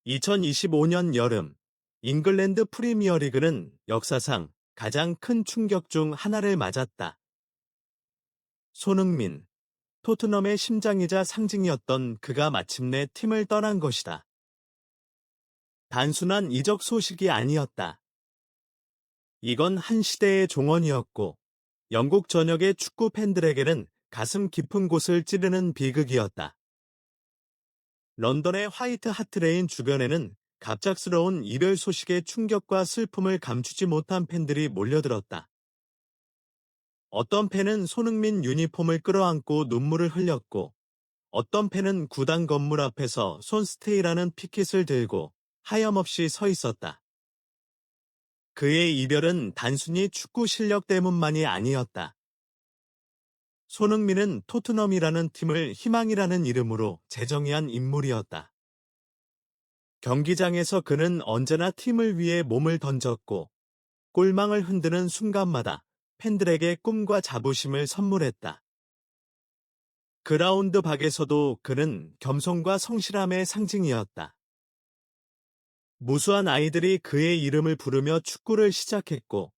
2025년 여름, 잉글랜드 프리미어리그는 역사상 가장 큰 충격 중 하나를 맞았다. 손흥민, 토트넘의 심장이자 상징이었던 그가 마침내 팀을 떠난 것이다. 단순한 이적 소식이 아니었다. 이건 한 시대의 종언이었고, 영국 전역의 축구 팬들에게는 가슴 깊은 곳을 찌르는 비극이었다. 런던의 화이트 하트레인 주변에는 갑작스러운 이별 소식의 충격과 슬픔을 감추지 못한 팬들이 몰려들었다. 어떤 팬은 손흥민 유니폼을 끌어안고 눈물을 흘렸고, 어떤 팬은 구단 건물 앞에서 손스테이라는 피켓을 들고 하염없이 서 있었다. 그의 이별은 단순히 축구 실력 때문만이 아니었다. 손흥민은 토트넘이라는 팀을 희망이라는 이름으로 제정의한 인물이었다. 경기장에서 그는 언제나 팀을 위해 몸을 던졌고, 골망을 흔드는 순간마다 팬들에게 꿈과 자부심을 선물했다. 그라운드 밖에서도 그는 겸손과 성실함의 상징이었다. 무수한 아이들이 그의 이름을 부르며 축구를 시작했고,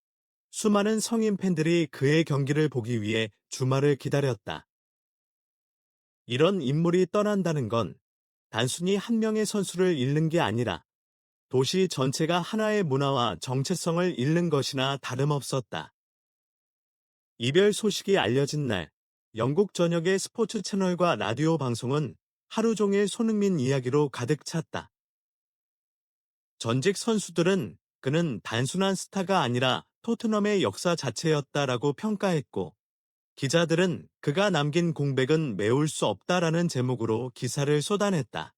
수많은 성인 팬들이 그의 경기를 보기 위해 주말을 기다렸다. 이런 인물이 떠난다는 건 단순히 한 명의 선수를 잃는 게 아니라 도시 전체가 하나의 문화와 정체성을 잃는 것이나 다름없었다. 이별 소식이 알려진 날, 영국 전역의 스포츠 채널과 라디오 방송은 하루 종일 손흥민 이야기로 가득 찼다. 전직 선수들은 그는 단순한 스타가 아니라 토트넘의 역사 자체였다라고 평가했고, 기자들은 그가 남긴 공백은 메울 수 없다라는 제목으로 기사를 쏟아냈다.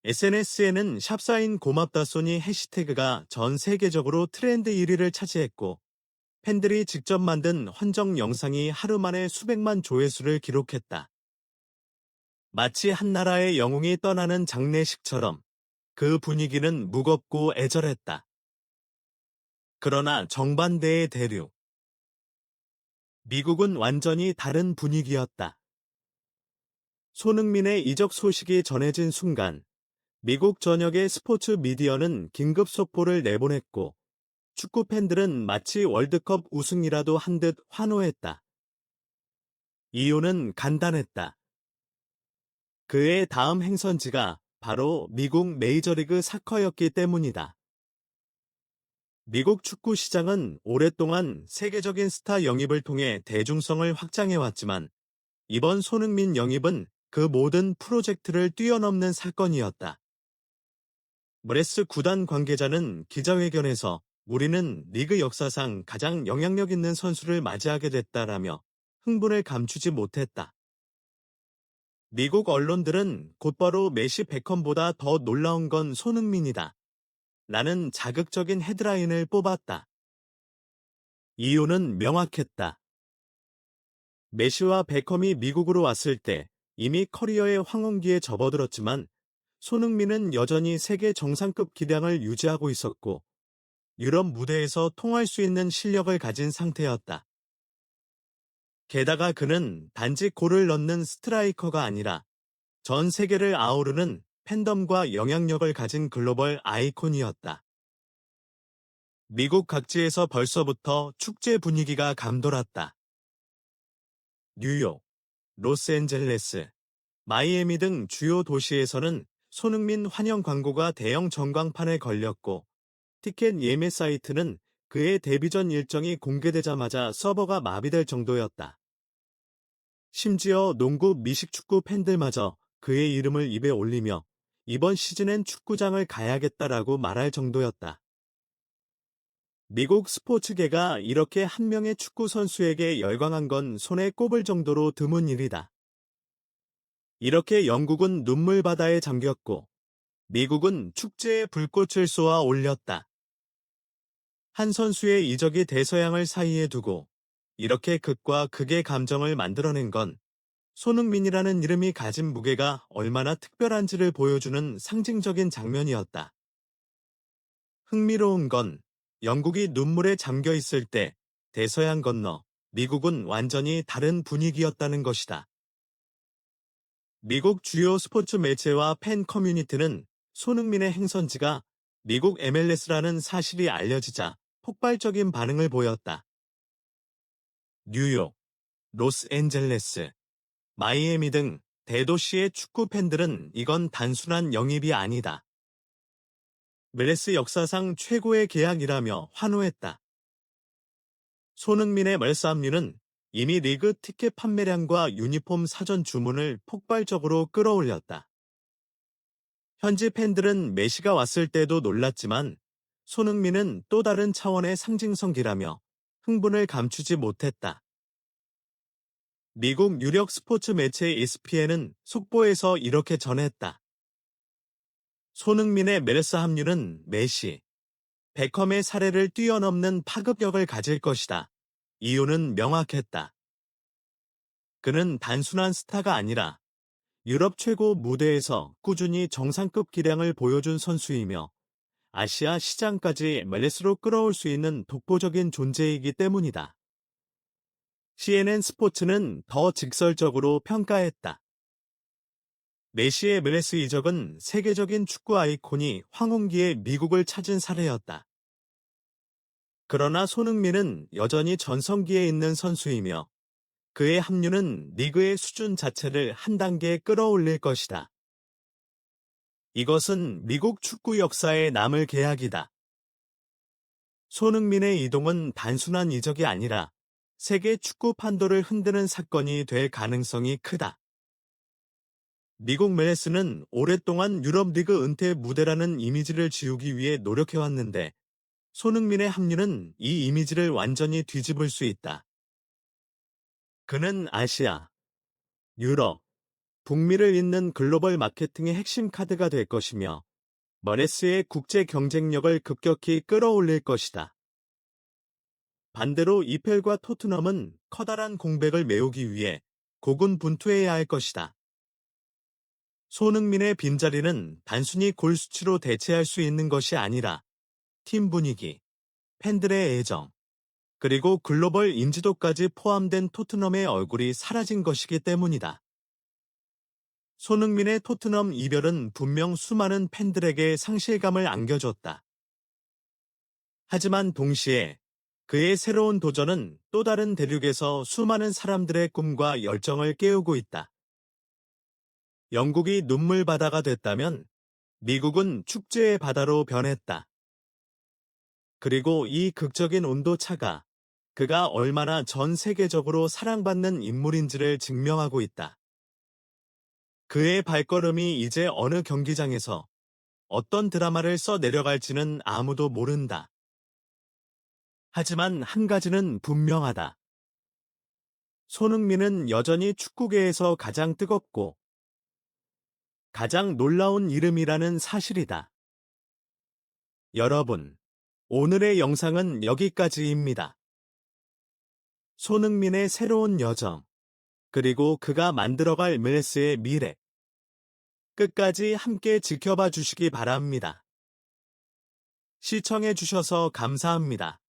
SNS에는 샵사인 고맙다 소니 해시태그가 전 세계적으로 트렌드 1위를 차지했고, 팬들이 직접 만든 헌정 영상이 하루 만에 수백만 조회수를 기록했다. 마치 한 나라의 영웅이 떠나는 장례식처럼 그 분위기는 무겁고 애절했다. 그러나 정반대의 대륙. 미국은 완전히 다른 분위기였다. 손흥민의 이적 소식이 전해진 순간, 미국 전역의 스포츠 미디어는 긴급 속보를 내보냈고, 축구 팬들은 마치 월드컵 우승이라도 한 듯 환호했다. 이유는 간단했다. 그의 다음 행선지가 바로 미국 메이저리그 사커였기 때문이다. 미국 축구 시장은 오랫동안 세계적인 스타 영입을 통해 대중성을 확장해왔지만, 이번 손흥민 영입은 그 모든 프로젝트를 뛰어넘는 사건이었다. 브레스 구단 관계자는 기자회견에서 우리는 리그 역사상 가장 영향력 있는 선수를 맞이하게 됐다라며 흥분을 감추지 못했다. 미국 언론들은 곧바로 메시 베컴보다 더 놀라운 건 손흥민이다. 라는 자극적인 헤드라인을 뽑았다. 이유는 명확했다. 메시와 베컴이 미국으로 왔을 때 이미 커리어의 황혼기에 접어들었지만 손흥민은 여전히 세계 정상급 기량을 유지하고 있었고 유럽 무대에서 통할 수 있는 실력을 가진 상태였다. 게다가 그는 단지 골을 넣는 스트라이커가 아니라 전 세계를 아우르는 팬덤과 영향력을 가진 글로벌 아이콘이었다. 미국 각지에서 벌써부터 축제 분위기가 감돌았다. 뉴욕, 로스앤젤레스, 마이애미 등 주요 도시에서는 손흥민 환영 광고가 대형 전광판에 걸렸고, 티켓 예매 사이트는 그의 데뷔 전 일정이 공개되자마자 서버가 마비될 정도였다. 심지어 농구 미식축구 팬들마저 그의 이름을 입에 올리며 이번 시즌엔 축구장을 가야겠다라고 말할 정도였다. 미국 스포츠계가 이렇게 한 명의 축구 선수에게 열광한 건 손에 꼽을 정도로 드문 일이다. 이렇게 영국은 눈물바다에 잠겼고 미국은 축제의 불꽃을 쏘아 올렸다. 한 선수의 이적이 대서양을 사이에 두고 이렇게 극과 극의 감정을 만들어낸 건 손흥민이라는 이름이 가진 무게가 얼마나 특별한지를 보여주는 상징적인 장면이었다. 흥미로운 건 영국이 눈물에 잠겨 있을 때 대서양 건너 미국은 완전히 다른 분위기였다는 것이다. 미국 주요 스포츠 매체와 팬 커뮤니티는 손흥민의 행선지가 미국 MLS라는 사실이 알려지자 폭발적인 반응을 보였다. 뉴욕, 로스앤젤레스, 마이애미 등 대도시의 축구 팬들은 이건 단순한 영입이 아니다. MLS 역사상 최고의 계약이라며 환호했다. 손흥민의 MLS 합류는 이미 리그 티켓 판매량과 유니폼 사전 주문을 폭발적으로 끌어올렸다. 현지 팬들은 메시가 왔을 때도 놀랐지만 손흥민은 또 다른 차원의 상징성기라며 흥분을 감추지 못했다. 미국 유력 스포츠 매체 ESPN은 속보에서 이렇게 전했다. 손흥민의 MLS 합류는 메시, 베컴의 사례를 뛰어넘는 파급력을 가질 것이다. 이유는 명확했다. 그는 단순한 스타가 아니라 유럽 최고 무대에서 꾸준히 정상급 기량을 보여준 선수이며 아시아 시장까지 MLS로 끌어올 수 있는 독보적인 존재이기 때문이다. CNN 스포츠는 더 직설적으로 평가했다. 메시의 MLS 이적은 세계적인 축구 아이콘이 황혼기에 미국을 찾은 사례였다. 그러나 손흥민은 여전히 전성기에 있는 선수이며 그의 합류는 리그의 수준 자체를 한 단계 끌어올릴 것이다. 이것은 미국 축구 역사에 남을 계약이다. 손흥민의 이동은 단순한 이적이 아니라 세계 축구 판도를 흔드는 사건이 될 가능성이 크다. 미국 MLS 는 오랫동안 유럽 리그 은퇴 무대라는 이미지를 지우기 위해 노력해왔는데 손흥민의 합류는 이 이미지를 완전히 뒤집을 수 있다. 그는 아시아, 유럽, 북미를 잇는 글로벌 마케팅의 핵심 카드가 될 것이며 MLS의 국제 경쟁력을 급격히 끌어올릴 것이다. 반대로 EPL과 토트넘은 커다란 공백을 메우기 위해 고군분투해야 할 것이다. 손흥민의 빈자리는 단순히 골 수치로 대체할 수 있는 것이 아니라 팀 분위기, 팬들의 애정, 그리고 글로벌 인지도까지 포함된 토트넘의 얼굴이 사라진 것이기 때문이다. 손흥민의 토트넘 이별은 분명 수많은 팬들에게 상실감을 안겨줬다. 하지만 동시에 그의 새로운 도전은 또 다른 대륙에서 수많은 사람들의 꿈과 열정을 깨우고 있다. 영국이 눈물바다가 됐다면 미국은 축제의 바다로 변했다. 그리고 이 극적인 온도차가 그가 얼마나 전 세계적으로 사랑받는 인물인지를 증명하고 있다. 그의 발걸음이 이제 어느 경기장에서 어떤 드라마를 써 내려갈지는 아무도 모른다. 하지만 한 가지는 분명하다. 손흥민은 여전히 축구계에서 가장 뜨겁고 가장 놀라운 이름이라는 사실이다. 여러분, 오늘의 영상은 여기까지입니다. 손흥민의 새로운 여정, 그리고 그가 만들어갈 MLS의 미래. 끝까지 함께 지켜봐 주시기 바랍니다. 시청해 주셔서 감사합니다.